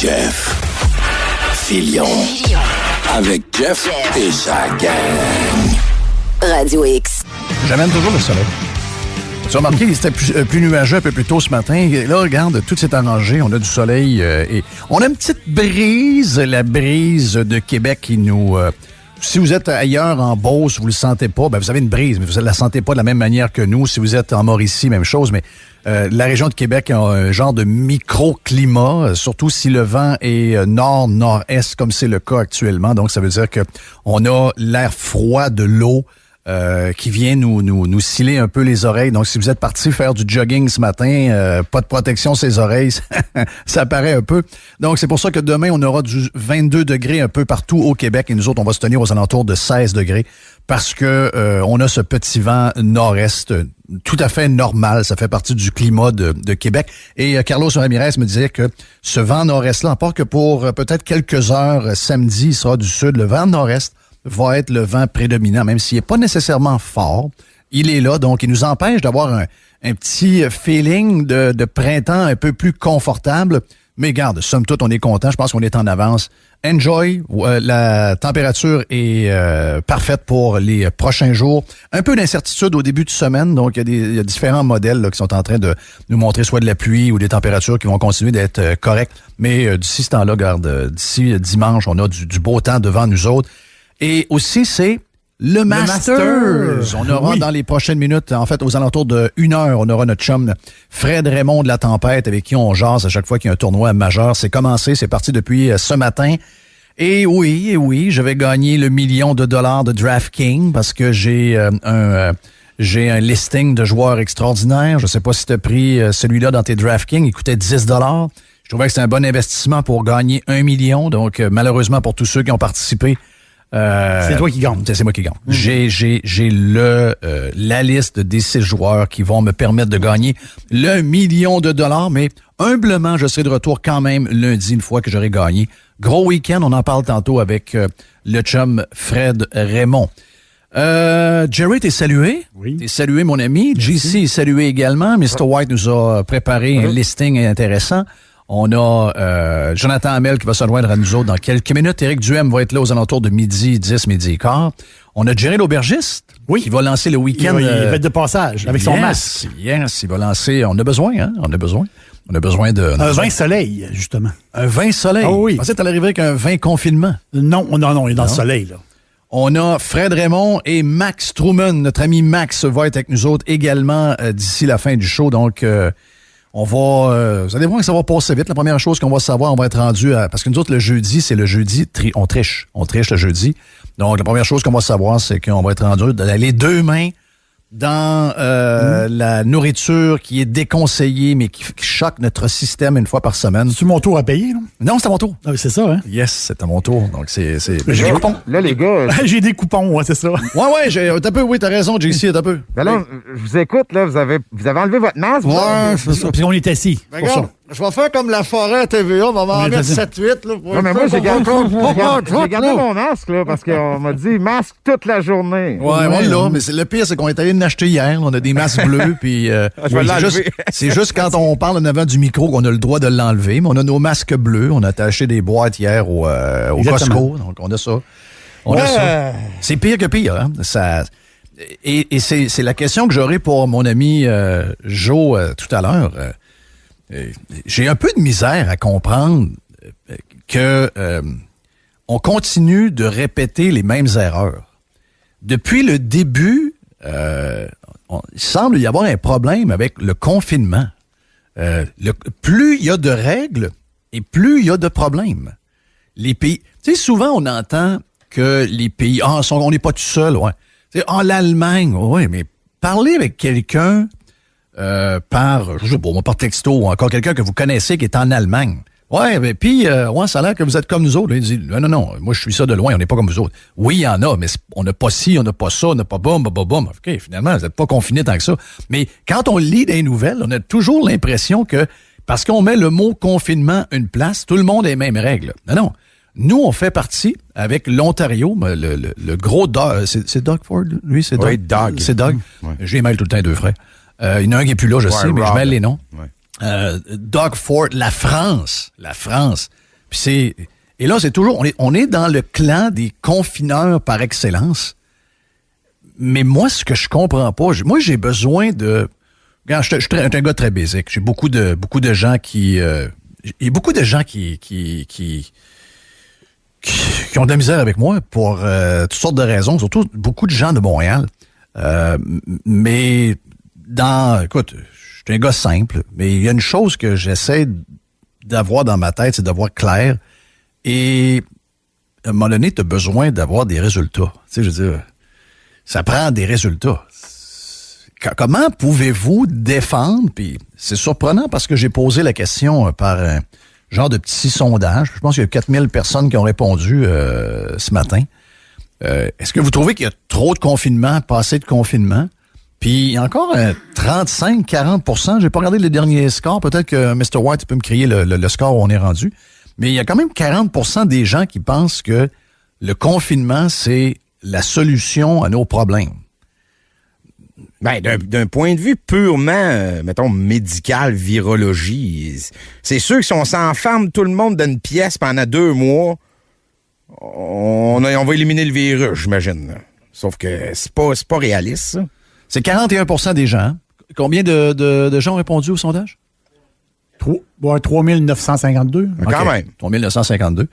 Jeff Fillion. Avec Jeff et sa gang. Radio X. J'amène toujours le soleil. Tu as remarqué qu'il était plus nuageux un peu plus tôt ce matin. Et là, regarde, tout s'est arrangé. On a du soleil et on a une petite brise, la brise de Québec qui nous... si vous êtes ailleurs en Beauce, vous le sentez pas, ben vous avez une brise, mais vous ne la sentez pas de la même manière que nous. Si vous êtes en Mauricie, même chose, mais la région de Québec a un genre de microclimat, surtout si le vent est nord-nord-est, comme c'est le cas actuellement. Donc, ça veut dire que on a l'air froid de l'eau qui vient nous sciller un peu les oreilles. Donc, si vous êtes parti faire du jogging ce matin, pas de protection sur les oreilles, ça paraît un peu. Donc, c'est pour ça que demain, on aura du 22 degrés un peu partout au Québec et nous autres, on va se tenir aux alentours de 16 degrés parce que on a ce petit vent nord-est tout à fait normal. Ça fait partie du climat de Québec. Et Carlos Ramirez me disait que ce vent nord-est-là, à part que pour peut-être quelques heures samedi, il sera du sud, le vent nord-est va être le vent prédominant, même s'il n'est pas nécessairement fort. Il est là, donc il nous empêche d'avoir un petit feeling de printemps un peu plus confortable. Mais garde, somme toute, on est content. Je pense qu'on est en avance. Enjoy. La température est parfaite pour les prochains jours. Un peu d'incertitude au début de semaine. Donc, il y a différents modèles là, qui sont en train de nous montrer soit de la pluie ou des températures qui vont continuer d'être correctes. Mais d'ici ce temps-là, garde, d'ici dimanche, on a du beau temps devant nous autres. Et aussi, c'est le Masters. On aura dans les prochaines minutes, en fait, aux alentours de 1 heure, on aura notre chum Fred Raymond de la Tempête avec qui on jase à chaque fois qu'il y a un tournoi majeur. C'est commencé, c'est parti depuis ce matin. Et oui, je vais gagner le $1 million de DraftKings parce que j'ai un listing de joueurs extraordinaires. Je sais pas si tu as pris celui-là dans tes DraftKings. Il coûtait 10 $. Je trouvais que c'était un bon investissement pour gagner 1 million. Donc, malheureusement, pour tous ceux qui ont participé, c'est toi qui gagne. C'est moi qui gagne. J'ai la liste des 6 joueurs qui vont me permettre de gagner le $1 million, mais humblement, je serai de retour quand même lundi une fois que j'aurai gagné. Gros week-end, on en parle tantôt avec le chum Fred Raymond. Jerry, t'es salué? Oui. T'es salué, mon ami. JC est salué également. Mr. White nous a préparé un listing intéressant. On a Jonathan Hamel qui va se joindre à nous autres dans quelques minutes. Éric Duhem va être là aux alentours de 12:10, 12:15. On a Jerry l'aubergiste qui va lancer le week-end. Il va être de passage avec son masque. Yes, il va lancer. On a besoin, hein? On a besoin de... Un vin soleil, justement. Un vin soleil? Ah oui. Je pensais que t'allais arriver avec un vin confinement. Non, on est dans le soleil, là. On a Fred Raymond et Max Truman. Notre ami Max va être avec nous autres également d'ici la fin du show. Donc... on va... vous allez voir que ça va passer vite. La première chose qu'on va savoir, on va être rendu à... Parce que nous autres, le jeudi, c'est le jeudi... On triche. On triche le jeudi. Donc, la première chose qu'on va savoir, c'est qu'on va être rendu d'aller 2 mains dans la nourriture qui est déconseillée, mais qui choque notre système une fois par semaine. C'est-tu mon tour à payer, là? Non, c'est à mon tour. Ah, c'est ça, hein? Yes, c'est à mon tour. Donc, c'est... J'ai des coupons. Là, les gars... J'ai des coupons, ouais, c'est ça. Ouais, t'as peu, oui, t'as raison, JC, t'as peu. Ben là, je vous écoute, là, vous avez enlevé votre masque? Ouais, c'est ça. Puis on est assis. Ben, regarde, je vais faire comme la forêt à TVA, on va m'en mettre 7-8. Là, Non, mais moi, j'ai gardé mon masque, là, parce qu'on m'a dit masque toute la journée. Ouais, là, mais le pire, c'est qu'on est allé l'acheter hier. On a des masques bleus, puis c'est juste quand on parle en avant du micro qu'on a le droit de l'enlever, mais on a nos masques bleus. On a acheté des boîtes hier au Costco, donc on a ça. On a ça. C'est pire que pire, hein? Ça... Et c'est la question que j'aurai pour mon ami Joe tout à l'heure. J'ai un peu de misère à comprendre que on continue de répéter les mêmes erreurs. Depuis le début, il semble y avoir un problème avec le confinement. Plus il y a de règles et plus il y a de problèmes. Les pays, tu sais, souvent on entend que les pays, on n'est pas tout seul, ouais. L'Allemagne, oui, mais parlez avec quelqu'un par texto ou encore quelqu'un que vous connaissez qui est en Allemagne. Ouais, mais puis, ça a l'air que vous êtes comme nous autres. Il dit, non, moi, je suis ça de loin, on n'est pas comme vous autres. Oui, il y en a, mais on n'a pas ci, on n'a pas ça, on n'a pas boum. OK, finalement, vous n'êtes pas confinés tant que ça. Mais quand on lit des nouvelles, on a toujours l'impression que, parce qu'on met le mot confinement une place, tout le monde a les mêmes règles. Non. Nous, on fait partie, avec l'Ontario, le gros Doug, c'est Doug Ford, lui, c'est Doug? Oui, Doug. C'est Doug. Ouais. Je les mêle tout le temps, 2 frères. Il y en a un qui n'est plus là, je sais, mais je mêle les noms. Ouais. Doug Ford, la France, Et là, c'est toujours... On est dans le clan des confineurs par excellence. Mais moi, ce que je comprends pas... Moi, j'ai besoin de... Regarde, je suis un gars très basique. J'ai beaucoup de gens qui... Il y a beaucoup de gens qui ont de la misère avec moi pour toutes sortes de raisons, surtout beaucoup de gens de Montréal. Mais écoute, je suis un gars simple, mais il y a une chose que j'essaie d'avoir dans ma tête, c'est d'avoir clair. Et à un moment donné, tu as besoin d'avoir des résultats. Tu sais, je veux dire, ça prend des résultats. Comment pouvez-vous défendre, puis c'est surprenant parce que j'ai posé la question par un genre de petit sondage. Je pense qu'il y a 4000 personnes qui ont répondu ce matin. Est-ce que vous trouvez qu'il y a trop de confinement, pas assez de confinement? Puis il y a encore 35-40%. J'ai pas regardé les derniers scores. Peut-être que Mr. White peut me crier le score où on est rendu. Mais il y a quand même 40% des gens qui pensent que le confinement, c'est la solution à nos problèmes. Ben, d'un point de vue purement, mettons, médical, virologie, c'est sûr que si on s'enferme tout le monde dans une pièce pendant 2 mois, on va éliminer le virus, j'imagine. Sauf que c'est pas réaliste, ça. C'est 41% des gens. Combien de gens ont répondu au sondage? 3952. Quand même. 3952.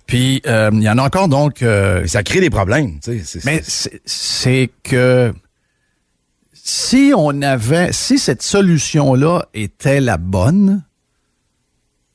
Puis, il y en a encore, donc... ça crée des problèmes, tu sais. Mais c'est que... Si cette solution-là était la bonne,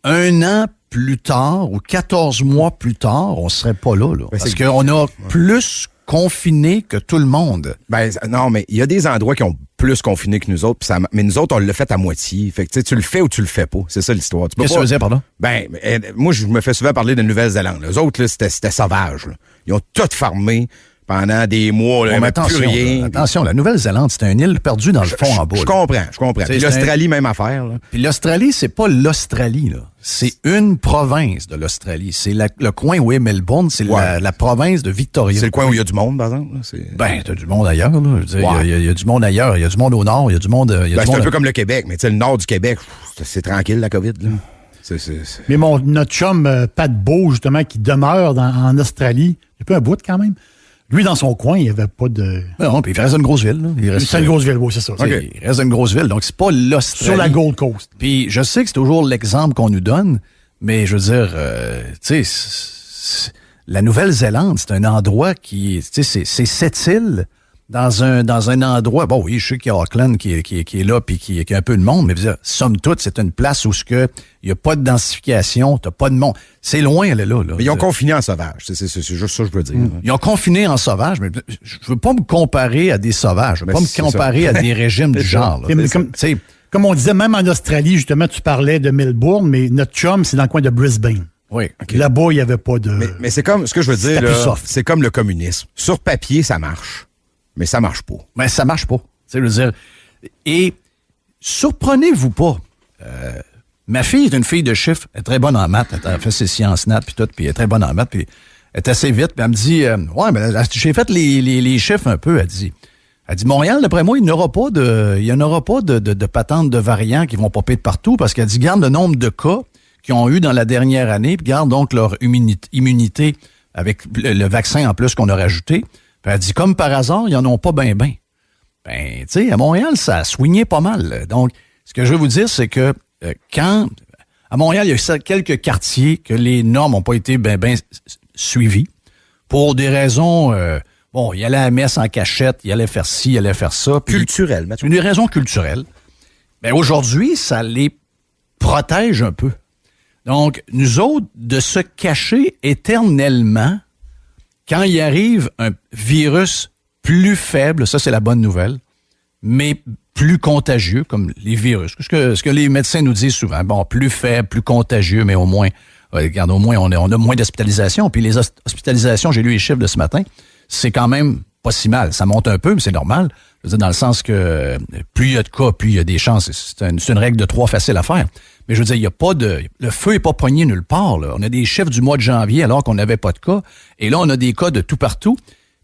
1 an plus tard ou 14 mois plus tard, on serait pas là. Parce qu'on a plus confiné que tout le monde. Ben, non, mais il y a des endroits qui ont plus confiné que nous autres, mais nous autres, on l'a fait à moitié. Fait que tu le fais ou tu le fais pas. C'est ça l'histoire. Qu'est-ce que tu veux dire, pardon? Ben, moi, je me fais souvent parler de Nouvelle-Zélande. Les autres, là, c'était sauvage. Là. Ils ont tout fermé pendant des mois. Là, attention, la Nouvelle-Zélande, c'est une île perdue dans le fond en bas. Je comprends. Puis l'Australie, même affaire. Là. Puis l'Australie, c'est pas l'Australie, là. C'est une province de l'Australie. C'est le coin où est Melbourne, c'est la province de Victoria. C'est le coin où il y a du monde, par exemple. Ben, t'as du monde ailleurs, là. Je veux dire, il y a du monde ailleurs. Il y a du monde au nord, il y a du monde... c'est un peu comme le Québec, mais tu sais, le nord du Québec, c'est tranquille, la COVID, là. Mais notre chum Pat Beau, justement, qui demeure en Australie, il y a pas un bout quand même. Lui, dans son coin, il n'y avait pas de... Non, puis il reste une grosse ville. C'est une grosse ville, oui, c'est ça. Okay. Il reste une grosse ville, donc c'est pas l'Australie. Sur la Gold Coast. Puis je sais que c'est toujours l'exemple qu'on nous donne, mais je veux dire, tu sais, la Nouvelle-Zélande, c'est un endroit qui... Tu sais, c'est cette île dans un endroit... Bon, oui, je sais qu'il y a Auckland qui est là, puis qui a un peu de monde, mais je veux dire, somme toute, c'est une place où il n'y a pas de densification, t'as pas de monde. C'est loin, là. Mais ils ont confiné en sauvage. C'est juste ça que je veux dire. Ils ont confiné en sauvage, mais je veux pas me comparer à des sauvages. Je veux pas me comparer à des régimes du genre. Comme on disait, même en Australie, justement, tu parlais de Melbourne, mais notre chum, c'est dans le coin de Brisbane. Oui. Okay. Là-bas, il n'y avait pas de... Mais c'est comme, ce que je veux dire, là, c'est comme le communisme. Sur papier, ça marche. Mais ça marche pas. Mais ça marche pas. Je veux dire. Et surprenez-vous pas. Ma fille est une fille de chiffres. Elle est très bonne en maths. Elle a fait ses sciences nat puis tout. Puis elle est très bonne en maths. Puis elle est assez vite. Puis elle me dit, ouais, mais j'ai fait les chiffres un peu. Elle dit, Montréal, d'après moi, il n'y en aura pas de patentes de variants qui vont popper de partout parce qu'elle dit, garde le nombre de cas qu'ils ont eu dans la dernière année, puis garde donc leur immunité avec le vaccin en plus qu'on a rajouté. Puis elle dit, comme par hasard, ils n'en ont pas ben. Ben, tu sais, à Montréal, ça a swingé pas mal. Donc, ce que je veux vous dire, c'est que à Montréal, il y a quelques quartiers que les normes n'ont pas été ben suivies pour des raisons... bon, il allait à la messe en cachette, il allait faire ci, il allait faire ça. Culturel, maintenant. Une raison culturelle. Mais aujourd'hui, ça les protège un peu. Donc, nous autres, de se cacher éternellement... Quand il arrive un virus plus faible, ça c'est la bonne nouvelle, mais plus contagieux, comme les virus. Ce que les médecins nous disent souvent, bon, plus faible, plus contagieux, mais au moins, regarde, au moins on a moins d'hospitalisations. Puis les hospitalisations, j'ai lu les chiffres de ce matin, c'est quand même pas si mal. Ça monte un peu, mais c'est normal. Je veux dire, dans le sens que plus il y a de cas, plus il y a des chances. C'est une règle de 3 facile à faire. Mais je veux dire, il y a pas de... Le feu est pas pogné nulle part, là. On a des chiffres du mois de janvier alors qu'on n'avait pas de cas. Et là, on a des cas de tout partout.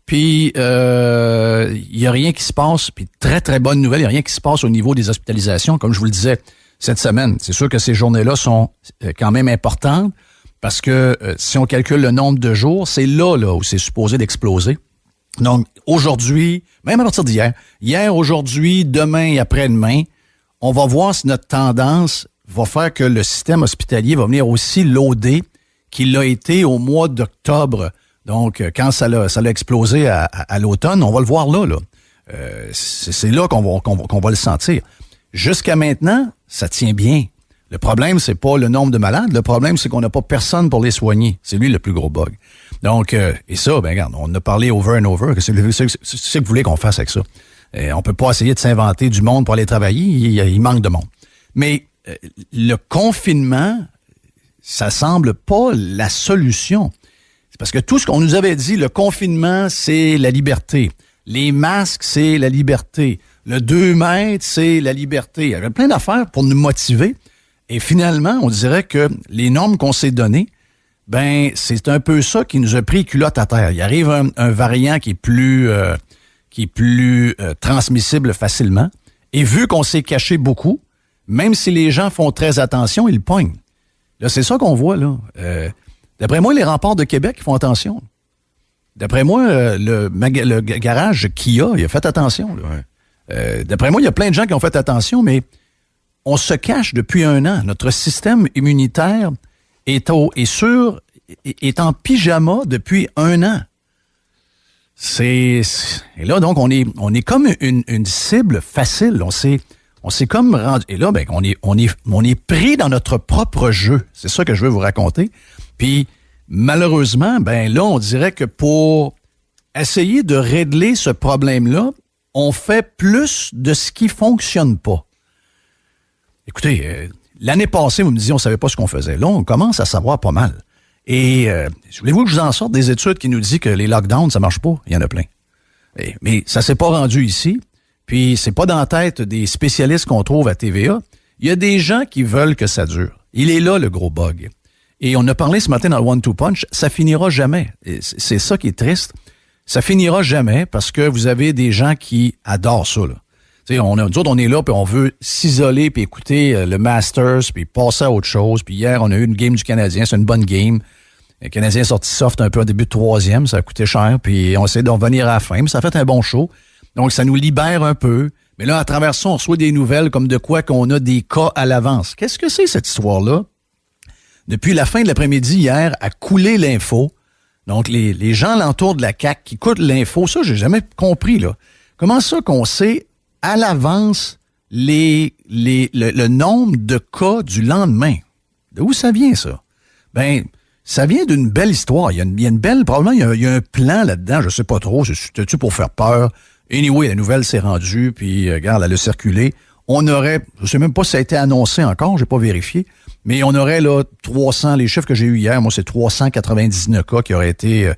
Puis, il y a rien qui se passe. Puis, très, très bonne nouvelle, il y a rien qui se passe au niveau des hospitalisations. Comme je vous le disais cette semaine, c'est sûr que ces journées-là sont quand même importantes. Parce que si on calcule le nombre de jours, c'est là où c'est supposé d'exploser. Donc, aujourd'hui, même à partir d'hier, aujourd'hui, demain et après-demain, on va voir si notre tendance va faire que le système hospitalier va venir aussi loader qu'il l'a été au mois d'octobre. Donc, quand ça l'a explosé à l'automne, on va le voir là. C'est là qu'on va le sentir. Jusqu'à maintenant, ça tient bien. Le problème, c'est pas le nombre de malades. Le problème, c'est qu'on n'a pas personne pour les soigner. C'est lui le plus gros bug. Donc, et ça, ben regarde, on en a parlé over and over. C'est que vous voulez qu'on fasse avec ça. On peut pas essayer de s'inventer du monde pour aller travailler. Il manque de monde. Mais le confinement, ça semble pas la solution. C'est parce que tout ce qu'on nous avait dit, le confinement, c'est la liberté. Les masques, c'est la liberté. Le 2 mètres, c'est la liberté. Il y avait plein d'affaires pour nous motiver. Et finalement, on dirait que les normes qu'on s'est données, ben c'est un peu ça qui nous a pris culotte à terre. Il arrive un variant qui est plus transmissible facilement. Et vu qu'on s'est caché beaucoup, même si les gens font très attention, ils le pognent. Là, c'est ça qu'on voit, là. D'après moi, les remparts de Québec font attention. D'après moi, le garage Kia, il a fait attention. Ouais. D'après moi, il y a plein de gens qui ont fait attention, mais on se cache depuis 1 an. Notre système immunitaire est en pyjama depuis 1 an. Et là, donc, on est comme une cible facile. On s'est comme rendu. Et là, ben, on est pris dans notre propre jeu. C'est ça que je veux vous raconter. Puis, malheureusement, ben là, on dirait que pour essayer de régler ce problème-là, on fait plus de ce qui fonctionne pas. Écoutez, l'année passée, vous me disiez, on savait pas ce qu'on faisait. Là, on commence à savoir pas mal. Et voulez-vous que je vous en sorte des études qui nous disent que les lockdowns, ça marche pas? Il y en a plein. Mais ça s'est pas rendu ici. Puis, c'est pas dans la tête des spécialistes qu'on trouve à TVA. Il y a des gens qui veulent que ça dure. Il est là, le gros bug. Et on a parlé ce matin dans le One-Two Punch, ça finira jamais. Et c'est ça qui est triste. Ça finira jamais parce que vous avez des gens qui adorent ça, là. Nous autres, on est là, puis on veut s'isoler, puis écouter le Masters, puis passer à autre chose. Puis hier, on a eu une game du Canadien, c'est une bonne game. Le Canadien est sorti soft un peu au début de 3e, ça a coûté cher, puis on essaie d'en revenir à la fin, mais ça a fait un bon show. Donc, ça nous libère un peu. Mais là, à travers ça, on reçoit des nouvelles comme de quoi qu'on a des cas à l'avance. Qu'est-ce que c'est, cette histoire-là? Depuis la fin de l'après-midi hier, à couler l'info. Donc, les gens alentour de la CAQ qui coulent l'info, ça, j'ai jamais compris, là. Comment ça qu'on sait à l'avance le nombre de cas du lendemain? D'où ça vient, ça? Ben, ça vient d'une belle histoire. Il y a une belle, probablement, il y a un plan là-dedans, je sais pas trop, c'était-tu pour faire peur? Anyway, la nouvelle s'est rendue, puis regarde, elle a circulé. On aurait, je sais même pas si ça a été annoncé encore, j'ai pas vérifié, mais on aurait là 300, les chiffres que j'ai eu hier, moi c'est 399 cas qui auraient été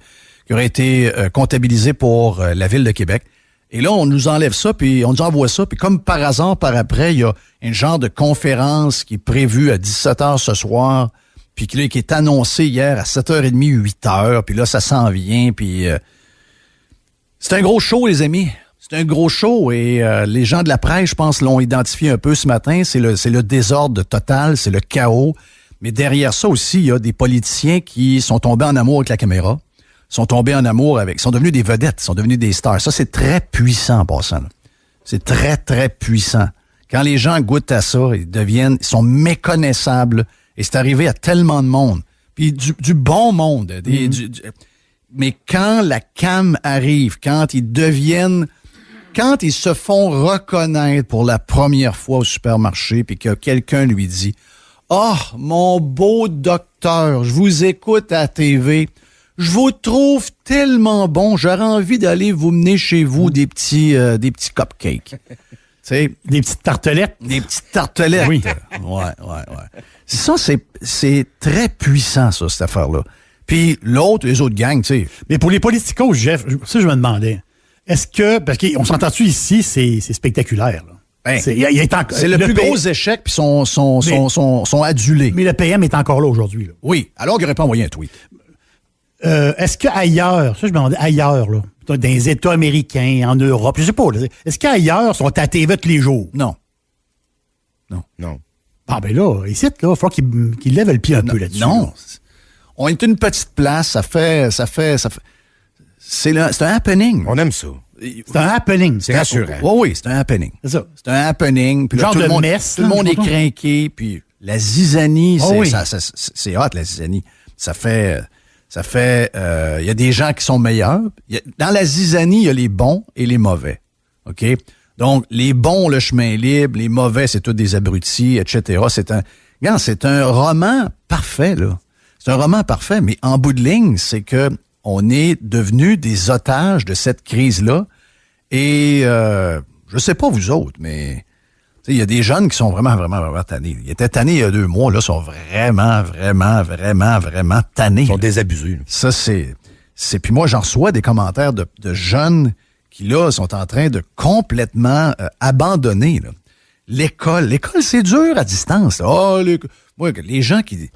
comptabilisés pour la Ville de Québec. Et là, on nous enlève ça, puis on nous envoie ça, puis comme par hasard, par après, il y a un genre de conférence qui est prévue à 17h ce soir, puis qui est annoncée hier à 7h30, 8h, puis là, ça s'en vient, puis c'est un gros show, les amis. C'est un gros show, et les gens de la presse, je pense, l'ont identifié un peu ce matin. C'est le désordre total, c'est le chaos. Mais derrière ça aussi, il y a des politiciens qui sont tombés en amour avec la caméra, sont devenus des vedettes, sont devenus des stars. Ça, c'est très puissant en passant, là. C'est très, très puissant. Quand les gens goûtent à ça, ils sont méconnaissables. Et c'est arrivé à tellement de monde. Puis du bon monde. Mais quand la CAM arrive, quand ils se font reconnaître pour la première fois au supermarché, puis que quelqu'un lui dit « Oh, mon beau docteur, je vous écoute à la TV. Je vous trouve tellement bon, j'aurais envie d'aller vous mener chez vous des petits cupcakes. » T'sais, des petites tartelettes. Des petites tartelettes. Oui. Ouais. Ça, c'est très puissant, ça, cette affaire-là. Puis l'autre, les autres gangs, tu sais. Mais pour les politicos, Jeff, ça, je me demandais, est-ce que, parce qu'on s'entend-tu ici, c'est spectaculaire, là. Ben, c'est le plus gros échec, puis sont adulés. Mais le PM est encore là aujourd'hui, là. Oui, alors qu'il n'aurait pas envoyé un tweet. Est-ce qu'ailleurs, ça je me demandais, ailleurs, là, dans les États américains, en Europe, je sais pas, là, est-ce qu'ailleurs sont à TV tous les jours? Non. Ah ben là, ici, là, il va falloir qu'ils lèvent le pied un peu là-dessus. Non. Là. on est une petite place, c'est un happening. On aime ça. C'est un happening. C'est rassurant. Oui, c'est un happening. C'est ça. C'est un happening. Puis là, Genre tout le de monde, messe, tout le là, monde est mettons. crinqué. Puis la zizanie, Oh oui. c'est hot, la zizanie. Ça fait, il y a des gens qui sont meilleurs. Dans la zizanie, il y a les bons et les mauvais. OK? Donc, les bons, le chemin libre, les mauvais, c'est tous des abrutis, etc. C'est un roman parfait, là. C'est un roman parfait, mais en bout de ligne, c'est que on est devenus des otages de cette crise-là. Et je sais pas vous autres, mais il y a des jeunes qui sont vraiment tannés. Ils étaient tannés il y a 2 mois, là, sont vraiment tannés. Ils sont là. désabusés. Là. Ça, c'est... Puis moi, j'en reçois des commentaires de jeunes qui, là, sont en train de complètement abandonner, là. L'école, c'est dur à distance. Oh, les gens qui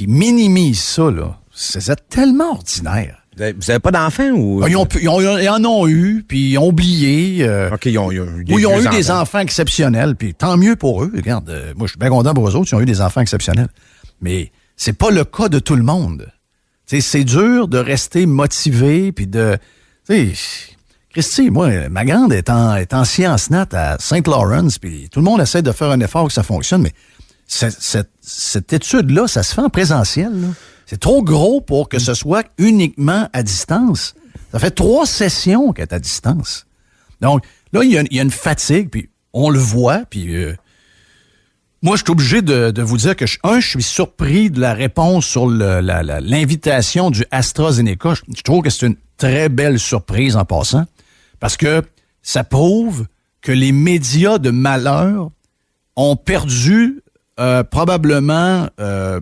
minimisent ça, là, c'est tellement ordinaire. Vous avez pas d'enfants ou... Ils en ont eu, puis ils ont oublié. OK, ils ont eu Ils ont eu des enfants exceptionnels, puis tant mieux pour eux. Regarde, moi, je suis bien content pour eux autres, ils ont eu des enfants exceptionnels. Mais c'est pas le cas de tout le monde. T'sais, c'est dur de rester motivé, puis de... Christy, moi, ma grande est en sciences nat à St. Lawrence, puis tout le monde essaie de faire un effort que ça fonctionne, mais cette étude-là, ça se fait en présentiel, là. C'est trop gros pour que ce soit uniquement à distance. Ça fait 3 sessions qu'elle est à distance. Donc, là, il y a une fatigue, puis on le voit, puis moi, je suis obligé de vous dire que, je suis surpris de la réponse sur l'invitation du AstraZeneca. Je trouve que c'est une très belle surprise en passant, parce que ça prouve que les médias de malheur ont perdu probablement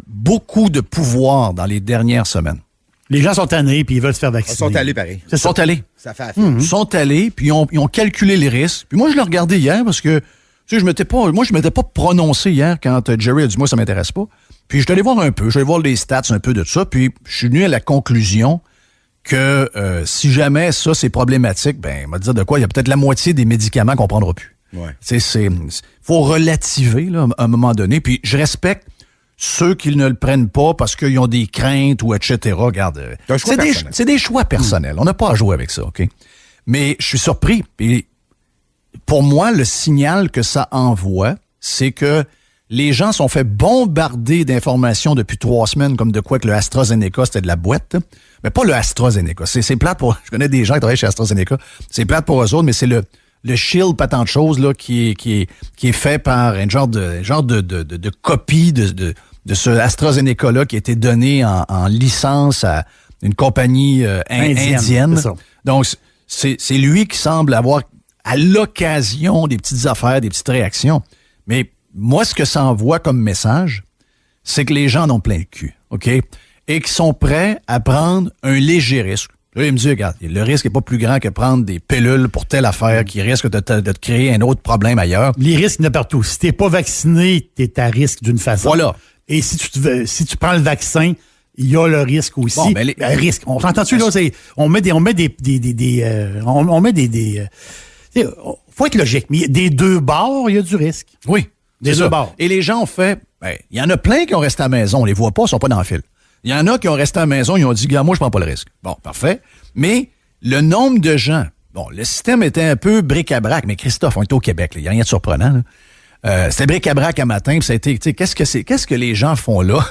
beaucoup de pouvoir dans les dernières semaines. Les gens sont tannés puis ils veulent se faire vacciner. Ils sont allés pareil. Ils sont allés. Ça fait affaire. Ils sont allés, puis ils ont calculé les risques. Puis moi, je l'ai regardé hier parce que, tu sais, je m'étais pas prononcé hier quand Jerry a dit, moi, ça m'intéresse pas. Puis je suis allé voir un peu, je suis allé voir les stats un peu de ça, puis je suis venu à la conclusion que si jamais ça, c'est problématique, ben, on va dire de quoi, il y a peut-être la moitié des médicaments qu'on prendra plus. Ouais. Faut relativer là, à un moment donné. Puis je respecte ceux qui ne le prennent pas parce qu'ils ont des craintes ou etc. Regarde, c'est des choix personnels. On n'a pas à jouer avec ça, OK? Mais je suis surpris. Puis pour moi, le signal que ça envoie, c'est que les gens sont fait bombarder d'informations depuis 3 semaines, comme de quoi que le AstraZeneca, c'était de la boîte. Mais pas le AstraZeneca. C'est plate pour... Je connais des gens qui travaillent chez AstraZeneca. C'est plate pour eux autres, mais c'est le Shield, pas tant de choses, là, qui est fait par un genre de copie de ce AstraZeneca-là qui a été donné en licence à une compagnie indienne. Donc, c'est lui qui semble avoir, à l'occasion, des petites affaires, des petites réactions. Mais moi, ce que ça envoie comme message, c'est que les gens en ont plein le cul, OK? Et qu'ils sont prêts à prendre un léger risque. Là, il me dit, regarde, le risque n'est pas plus grand que prendre des pilules pour telle affaire qui risque de te créer un autre problème ailleurs. Les risques, il y en a partout. Si tu n'es pas vacciné, tu es à risque d'une façon. Voilà. Et si tu prends le vaccin, il y a le risque aussi. Bon, ben risque. On s'entend-tu, là? On met des faut être logique. Mais des 2 bords, il y a du risque. Oui. Des 2 bords. Et les gens ont fait, il y en a plein qui ont resté à la maison. On les voit pas, ils sont pas dans le fil. Il y en a qui ont resté à la maison, ils ont dit, gars, moi, je prends pas le risque. Bon, parfait. Mais le nombre de gens, bon, le système était un peu bric-à-brac, mais Christophe, on est au Québec, il n'y a rien de surprenant. C'était bric-à-brac à matin, puis ça a été, tu sais, qu'est-ce que les gens font là,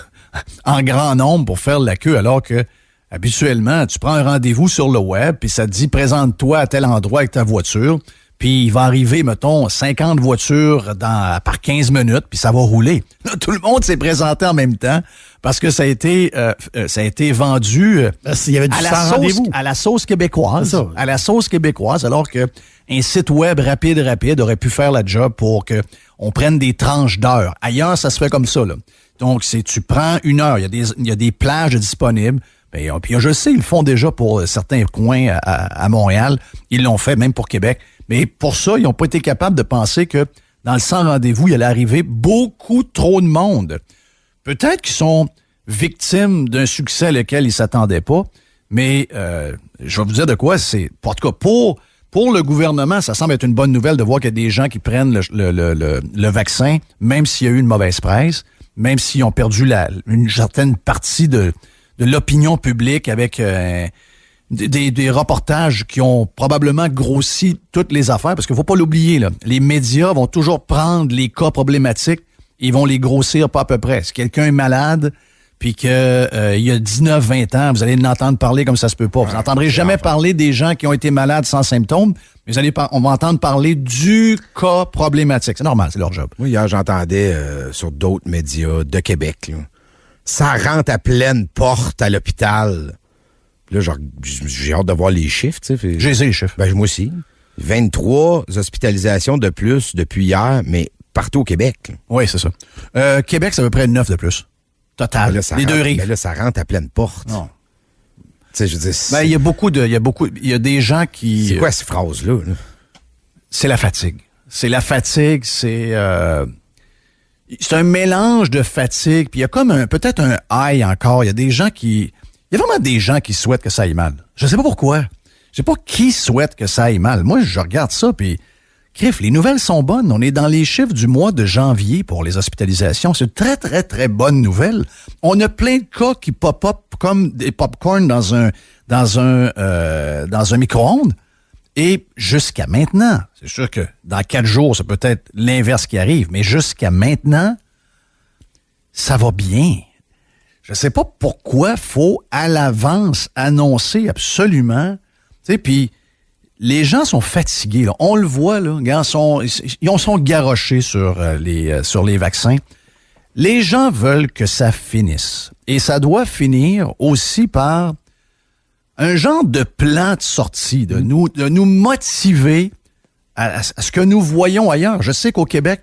en grand nombre pour faire la queue, alors que, habituellement, tu prends un rendez-vous sur le web, puis ça te dit, présente-toi à tel endroit avec ta voiture, puis il va arriver, mettons, 50 voitures par 15 minutes, puis ça va rouler. Là, tout le monde s'est présenté en même temps parce que ça a été vendu il y avait à la sauce québécoise. À la sauce québécoise, alors que un site web rapide aurait pu faire la job pour que on prenne des tranches d'heures. Ailleurs, ça se fait comme ça, là. Donc, tu prends 1 heure, il y a des plages disponibles. Puis je sais, ils le font déjà pour certains coins à Montréal. Ils l'ont fait, même pour Québec. Mais pour ça, ils n'ont pas été capables de penser que dans le 100 rendez-vous, il allait arriver beaucoup trop de monde. Peut-être qu'ils sont victimes d'un succès auquel ils ne s'attendaient pas, mais je vais vous dire de quoi, en tout cas, pour le gouvernement, ça semble être une bonne nouvelle de voir qu'il y a des gens qui prennent le vaccin, même s'il y a eu une mauvaise presse. même s'ils ont perdu une certaine partie de l'opinion publique avec des reportages qui ont probablement grossi toutes les affaires, parce qu'il faut pas l'oublier, là, les médias vont toujours prendre les cas problématiques et ils vont les grossir pas à peu près. Si quelqu'un est malade, puis qu'il y a 19-20 ans, vous allez l'entendre parler comme ça se peut pas. Vous n'entendrez jamais parler des gens qui ont été malades sans symptômes, mais on va entendre parler du cas problématique. C'est normal, c'est leur job. Oui, hier, j'entendais sur d'autres médias de Québec, là, ça rentre à pleine porte à l'hôpital. Là, j'ai hâte de voir les chiffres. Tu sais. J'ai les chiffres. Ben, moi aussi. 23 hospitalisations de plus depuis hier, mais partout au Québec. Là. Oui, c'est ça. Québec, c'est à peu près 9 de plus. Total. Là, les deux rives. Mais là, ça rentre à pleine porte. Non. Tu sais, je veux dire... Ben, il y a des gens qui... C'est quoi cette phrase-là? Là? C'est la fatigue. C'est un mélange de fatigue, puis il y a comme peut-être un high encore. Il y a vraiment des gens qui souhaitent que ça aille mal. Je sais pas pourquoi. Je sais pas qui souhaite que ça aille mal. Moi, je regarde ça, puis crif, les nouvelles sont bonnes. On est dans les chiffres du mois de janvier pour les hospitalisations. C'est une très, très, très bonne nouvelle. On a plein de cas qui pop-up comme des pop-corn dans un micro-ondes. Et jusqu'à maintenant, c'est sûr que dans 4 jours, c'est peut-être l'inverse qui arrive, mais jusqu'à maintenant, ça va bien. Je sais pas pourquoi faut à l'avance annoncer absolument. Tu sais, puis les gens sont fatigués. Là. On le voit, là. Ils sont garochés sur les vaccins. Les gens veulent que ça finisse. Et ça doit finir aussi par un genre de plan de sortie, de nous motiver à ce que nous voyons ailleurs. Je sais qu'au Québec,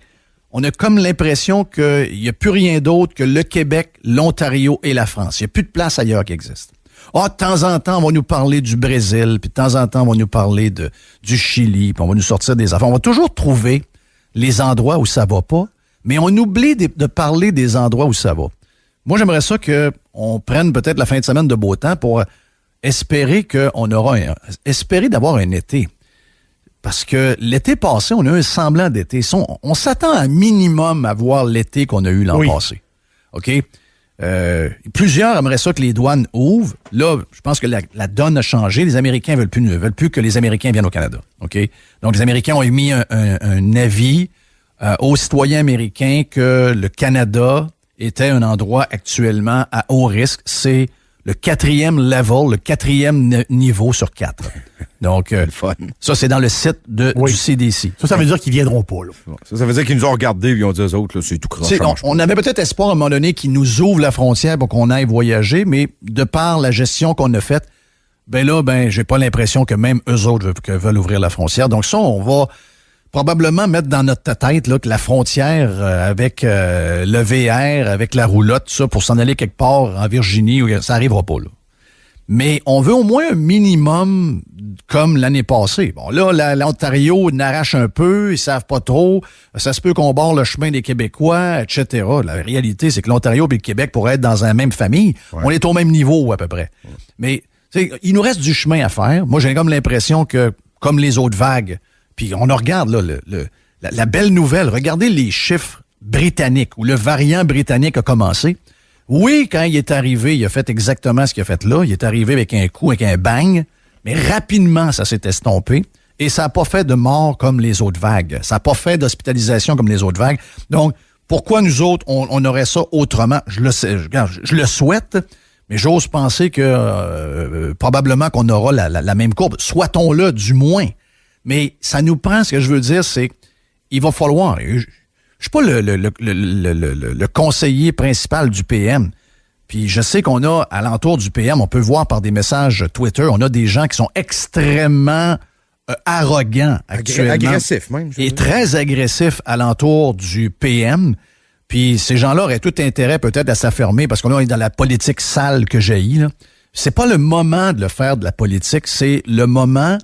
on a comme l'impression qu'il n'y a plus rien d'autre que le Québec, l'Ontario et la France. Il n'y a plus de place ailleurs qui existe. De temps en temps, on va nous parler du Brésil, puis de temps en temps, on va nous parler du Chili, puis on va nous sortir des affaires. On va toujours trouver les endroits où ça va pas, mais on oublie de parler des endroits où ça va. Moi, j'aimerais ça qu'on prenne peut-être la fin de semaine de beau temps pour espérer d'avoir un été. Parce que l'été passé, on a eu un semblant d'été. On s'attend à minimum à voir l'été qu'on a eu l'an passé. OK? Plusieurs aimeraient ça que les douanes ouvrent. Là, je pense que la donne a changé. Les Américains veulent plus que les Américains viennent au Canada. OK? Donc, les Américains ont émis un avis aux citoyens américains que le Canada était un endroit actuellement à haut risque. C'est le 4e level, le 4e niveau sur 4. Donc, ça, c'est dans le site du CDC. Ça veut dire qu'ils viendront pas. Là. Ça veut dire qu'ils nous ont regardés et ils ont dit aux autres, là, c'est tout croche. On avait peut-être espoir à un moment donné qu'ils nous ouvrent la frontière pour qu'on aille voyager, mais de par la gestion qu'on a faite, j'ai pas l'impression que même eux autres veulent ouvrir la frontière. Donc ça, on va probablement mettre dans notre tête là, que la frontière avec le VR, avec la roulotte, tout ça, pour s'en aller quelque part en Virginie, ça arrivera pas, là. Mais on veut au moins un minimum comme l'année passée. Bon, là, l'Ontario n'arrache un peu, ils savent pas trop. Ça se peut qu'on barre le chemin des Québécois, etc. La réalité, c'est que l'Ontario et le Québec pourraient être dans la même famille. Ouais. On est au même niveau, à peu près. Ouais. Mais il nous reste du chemin à faire. Moi, j'ai comme l'impression que, comme les autres vagues, puis on regarde là, la belle nouvelle. Regardez les chiffres britanniques, où le variant britannique a commencé. Oui, quand il est arrivé, il a fait exactement ce qu'il a fait là. Il est arrivé avec un coup, avec un bang, mais rapidement, ça s'est estompé. Et ça n'a pas fait de mort comme les autres vagues. Ça n'a pas fait d'hospitalisation comme les autres vagues. Donc, pourquoi nous autres, on aurait ça autrement? Je le souhaite, mais j'ose penser que probablement qu'on aura la même courbe. Souhaitons-le, du moins. Mais ça nous prend, ce que je veux dire, c'est il va falloir... Je suis pas le conseiller principal du PM. Puis je sais qu'on a, alentour du PM, on peut voir par des messages Twitter, on a des gens qui sont extrêmement arrogants actuellement. Agressifs même. Et très agressifs alentour du PM. Puis ces gens-là auraient tout intérêt peut-être à s'affirmer parce qu'on est dans la politique sale que j'haïs, là. C'est pas le moment de le faire de la politique, c'est le moment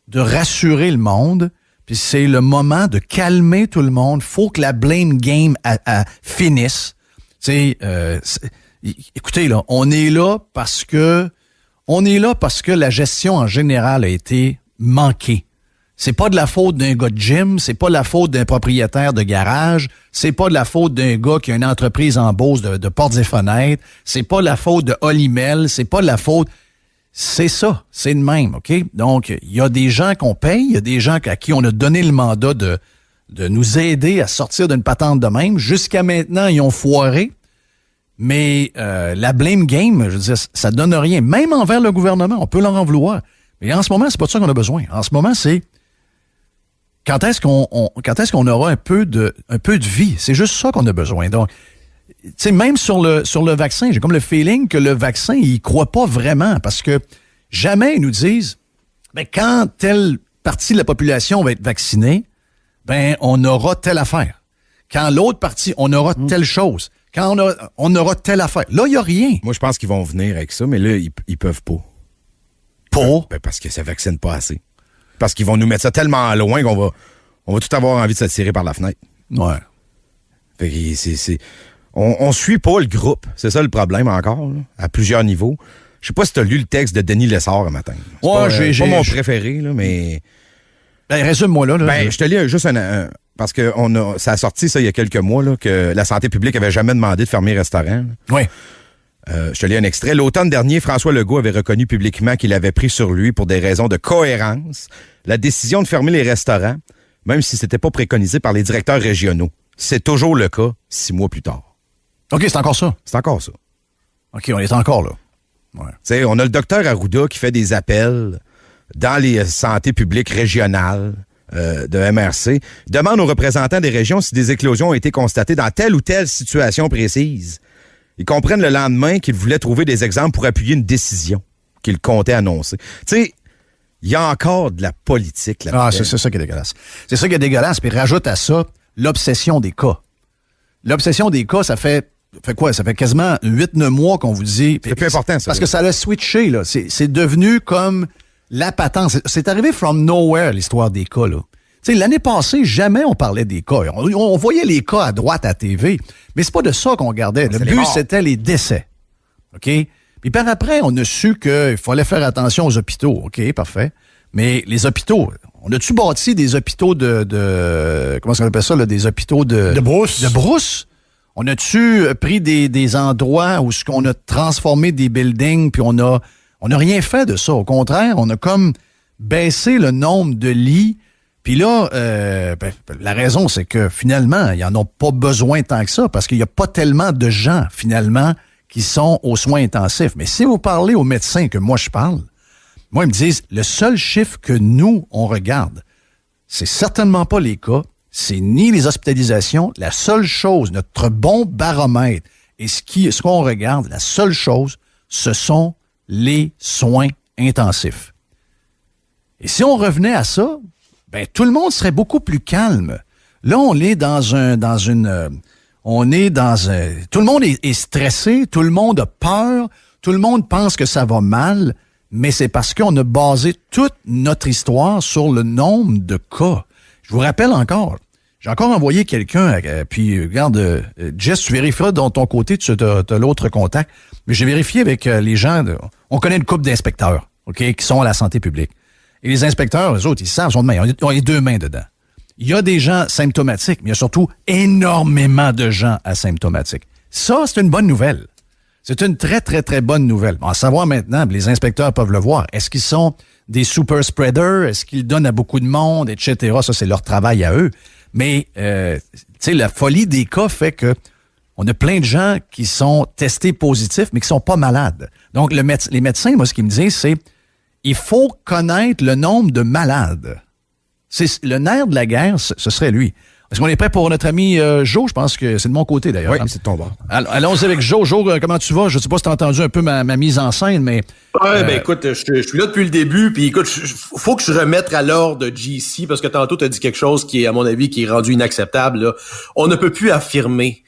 de rassurer le monde. Puis c'est le moment de calmer tout le monde. Faut que la blame game finisse. Écoutez, là, on est là parce que la gestion en général a été manquée. C'est pas de la faute d'un gars de gym, c'est pas de la faute d'un propriétaire de garage, c'est pas de la faute d'un gars qui a une entreprise en Beauce de portes et fenêtres, c'est pas de la faute de Olimel, c'est pas de la faute... C'est ça, c'est de même, OK? Donc, il y a des gens qu'on paye, il y a des gens à qui on a donné le mandat de nous aider à sortir d'une patente de même. Jusqu'à maintenant, ils ont foiré. Mais la blame game, je veux dire, ça donne rien. Même envers le gouvernement, on peut leur en vouloir. Mais en ce moment, c'est pas de ça qu'on a besoin. En ce moment, c'est quand est-ce qu'on aura un peu de vie. C'est juste ça qu'on a besoin. Donc, tu sais, même sur le vaccin, j'ai comme le feeling que le vaccin, ils croient pas vraiment parce que jamais ils nous disent, ben, quand telle partie de la population va être vaccinée, ben, on aura telle affaire. Quand l'autre partie, on aura telle chose. Quand on aura telle affaire. Là, il n'y a rien. Moi, je pense qu'ils vont venir avec ça, mais là, ils peuvent pas. Pour? Ben, parce que ça vaccine pas assez. Parce qu'ils vont nous mettre ça tellement loin qu'on va tout avoir envie de se tirer par la fenêtre. Ouais. Fait que on suit pas le groupe. C'est ça le problème encore, là, à plusieurs niveaux. Je sais pas si tu as lu le texte de Denis Lessard un matin. C'est pas mon préféré, là, mais... Ben, résume-moi là. Ben, je te lis juste un parce que ça a sorti ça il y a quelques mois là, que la santé publique avait jamais demandé de fermer les restaurants. Oui. Je te lis un extrait. L'automne dernier, François Legault avait reconnu publiquement qu'il avait pris sur lui, pour des raisons de cohérence, la décision de fermer les restaurants, même si c'était pas préconisé par les directeurs régionaux. C'est toujours le cas 6 mois plus tard. OK, c'est encore ça. C'est encore ça. OK, on est encore là. Ouais. Tu sais, on a le docteur Arruda qui fait des appels dans les santé publiques régionales de MRC, demande aux représentants des régions si des éclosions ont été constatées dans telle ou telle situation précise. Ils comprennent le lendemain qu'ils voulaient trouver des exemples pour appuyer une décision qu'ils comptaient annoncer. Tu sais, il y a encore de la politique là-dedans. Ah, c'est ça qui est dégueulasse. C'est ça qui est dégueulasse, puis rajoute à ça l'obsession des cas. L'obsession des cas, ça fait quoi? Ça fait quasiment 8-9 mois qu'on vous dit... C'est plus important, ça. Parce que ça l'a switché, là. C'est devenu comme la patente. C'est arrivé from nowhere, l'histoire des cas, là. Tu sais, l'année passée, jamais on parlait des cas. On voyait les cas à droite à TV, mais c'est pas de ça qu'on regardait. Le but, c'était les décès. OK? Puis par après, on a su qu'il fallait faire attention aux hôpitaux. OK, parfait. Mais les hôpitaux, on a-tu bâti des hôpitaux de comment est-ce qu'on appelle ça, là, des hôpitaux de brousse? De brousse? On a-tu pris des endroits où on a transformé des buildings, puis on n'a rien fait de ça. Au contraire, on a comme baissé le nombre de lits. Puis là, la raison, c'est que finalement, ils n'en ont pas besoin tant que ça, parce qu'il n'y a pas tellement de gens, finalement, qui sont aux soins intensifs. Mais si vous parlez aux médecins que moi je parle, moi, ils me disent, le seul chiffre que nous, on regarde, c'est certainement pas les cas, c'est ni les hospitalisations. La seule chose, notre bon baromètre, et ce qu'on regarde, la seule chose, ce sont les soins intensifs. Et si on revenait à ça, ben tout le monde serait beaucoup plus calme. Là, on est tout le monde est stressé, tout le monde a peur, tout le monde pense que ça va mal, mais c'est parce qu'on a basé toute notre histoire sur le nombre de cas. Je vous rappelle encore, j'ai encore envoyé quelqu'un, puis regarde, Jess, tu vérifieras de ton côté, tu as l'autre contact, mais j'ai vérifié avec les gens, on connaît une couple d'inspecteurs, OK, qui sont à la santé publique. Et les inspecteurs, eux autres, ils savent, ils ont les 2 mains dedans. Il y a des gens symptomatiques, mais il y a surtout énormément de gens asymptomatiques. Ça, c'est une bonne nouvelle. C'est une très, très, très bonne nouvelle. Bon, à savoir maintenant, les inspecteurs peuvent le voir. Est-ce qu'ils sont des super spreaders? Est-ce qu'ils donnent à beaucoup de monde, etc.? Ça, c'est leur travail à eux. Mais, tu sais, la folie des cas fait que on a plein de gens qui sont testés positifs, mais qui sont pas malades. Donc, les médecins, moi, ce qu'ils me disent, c'est il faut connaître le nombre de malades. C'est le nerf de la guerre, ce serait lui. Est-ce qu'on est prêt pour notre ami Joe? Je pense que c'est de mon côté, d'ailleurs. Oui, c'est de ton bord. Allons-y avec Joe. Joe, comment tu vas? Je ne sais pas si tu as entendu un peu ma mise en scène, mais... Ouais, ben écoute, je suis là depuis le début, puis écoute, faut que je remette à l'ordre de GC, parce que tantôt, tu as dit quelque chose qui est, à mon avis, qui est rendu inacceptable. Là. On ne peut plus affirmer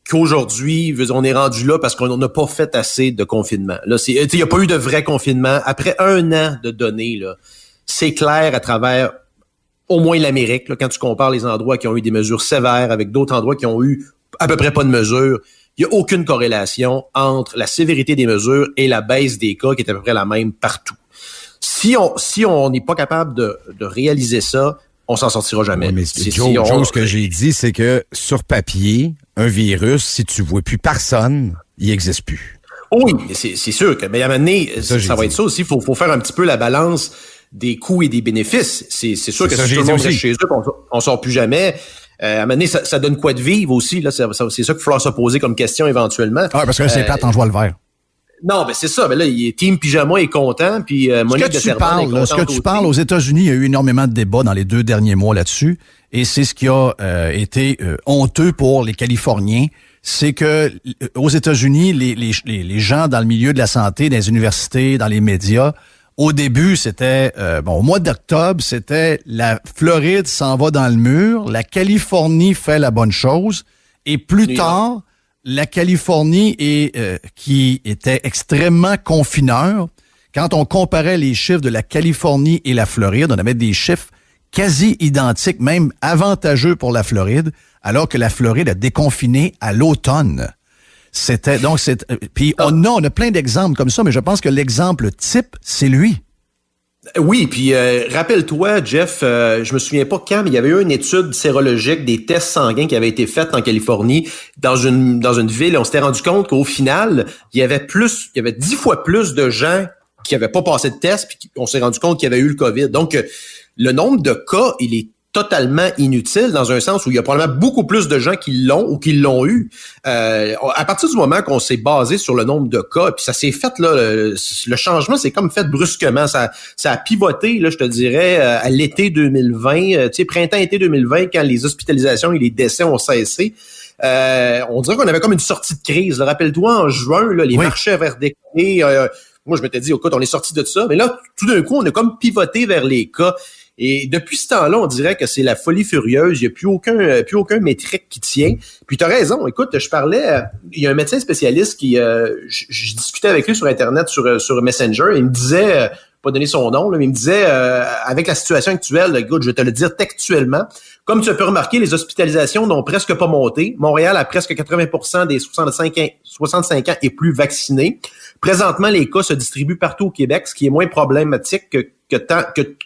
qu'aujourd'hui, on est rendu là parce qu'on n'a pas fait assez de confinement. Là, il n'y a pas eu de vrai confinement. Après 1 an de données, là, c'est clair à travers au moins l'Amérique, là, quand tu compares les endroits qui ont eu des mesures sévères avec d'autres endroits qui ont eu à peu près pas de mesures, il n'y a aucune corrélation entre la sévérité des mesures et la baisse des cas qui est à peu près la même partout. Si on n'est pas capable de réaliser ça, on s'en sortira jamais. Oui, mais Joe, ce que j'ai dit, c'est que sur papier, un virus, si tu vois plus personne, il n'existe plus. Oui, c'est sûr que, mais à un moment donné, ça va être ça aussi. Il faut faire un petit peu la balance des coûts et des bénéfices. C'est sûr que si tout le monde reste chez eux, on sort plus jamais. À un moment donné, ça donne quoi de vivre aussi? Là, c'est ça qu'il va falloir se poser comme question éventuellement. Ah, parce que c'est plate en joie le vert. Non, ben c'est ça. Ben là, Team Pyjama est content, puis Monique de Servan est contente. Ce que tu parles, aux États-Unis, il y a eu énormément de débats dans les 2 derniers mois là-dessus, et c'est ce qui a été honteux pour les Californiens, c'est que aux États-Unis, les gens dans le milieu de la santé, dans les universités, dans les médias, au début, c'était au mois d'octobre, c'était la Floride s'en va dans le mur, la Californie fait la bonne chose, et plus tard, la Californie qui était extrêmement confineur, quand on comparait les chiffres de la Californie et la Floride, on avait des chiffres quasi identiques, même avantageux pour la Floride, alors que la Floride a déconfiné à l'automne. Puis on a plein d'exemples comme ça, mais je pense que l'exemple type, c'est lui. Oui, puis rappelle-toi, Jeff, je me souviens pas quand, mais il y avait eu une étude sérologique des tests sanguins qui avait été faite en Californie dans une ville. Et on s'était rendu compte qu'au final, il y avait 10 fois plus de gens qui n'avaient pas passé de test, puis on s'est rendu compte qu'il y avait eu le COVID. Donc, le nombre de cas, il est totalement inutile dans un sens où il y a probablement beaucoup plus de gens qui l'ont ou qui l'ont eu. À partir du moment qu'on s'est basé sur le nombre de cas, puis ça s'est fait là, le changement s'est comme fait brusquement. Ça a pivoté, là, je te dirais, à l'été 2020, printemps-été 2020, quand les hospitalisations et les décès ont cessé. On dirait qu'on avait comme une sortie de crise. Là. Rappelle-toi, en juin, là, les marchés avaient redécollé. Moi, je m'étais dit, écoute, on est sorti de ça. Mais là, tout d'un coup, on a comme pivoté vers les cas. Et depuis ce temps-là, on dirait que c'est la folie furieuse. Il n'y a plus aucun métrique qui tient. Puis tu as raison. Écoute, il y a un médecin spécialiste qui, je discutais avec lui sur Internet, sur Messenger. Il me disait, pas donner son nom, là, mais il me disait, avec la situation actuelle, écoute, je vais te le dire textuellement. Comme tu peux remarquer, les hospitalisations n'ont presque pas monté. Montréal a presque 80% des 65 ans et plus vaccinés. Présentement, les cas se distribuent partout au Québec, ce qui est moins problématique que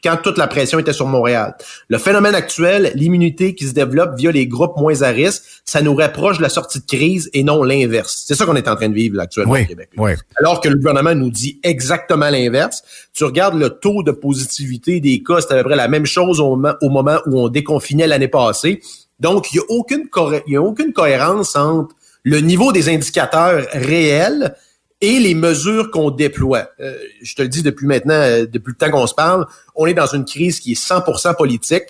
quand toute la pression était sur Montréal. Le phénomène actuel, l'immunité qui se développe via les groupes moins à risque, ça nous rapproche de la sortie de crise et non l'inverse. C'est ça qu'on est en train de vivre là, actuellement au Québec. Oui. Alors que le gouvernement nous dit exactement l'inverse. Tu regardes le taux de positivité des cas, c'est à peu près la même chose au moment où on déconfinait l'année passée. Donc, il y a aucune cohérence entre le niveau des indicateurs réels et les mesures qu'on déploie. Je te le dis depuis le temps qu'on se parle, on est dans une crise qui est 100% politique.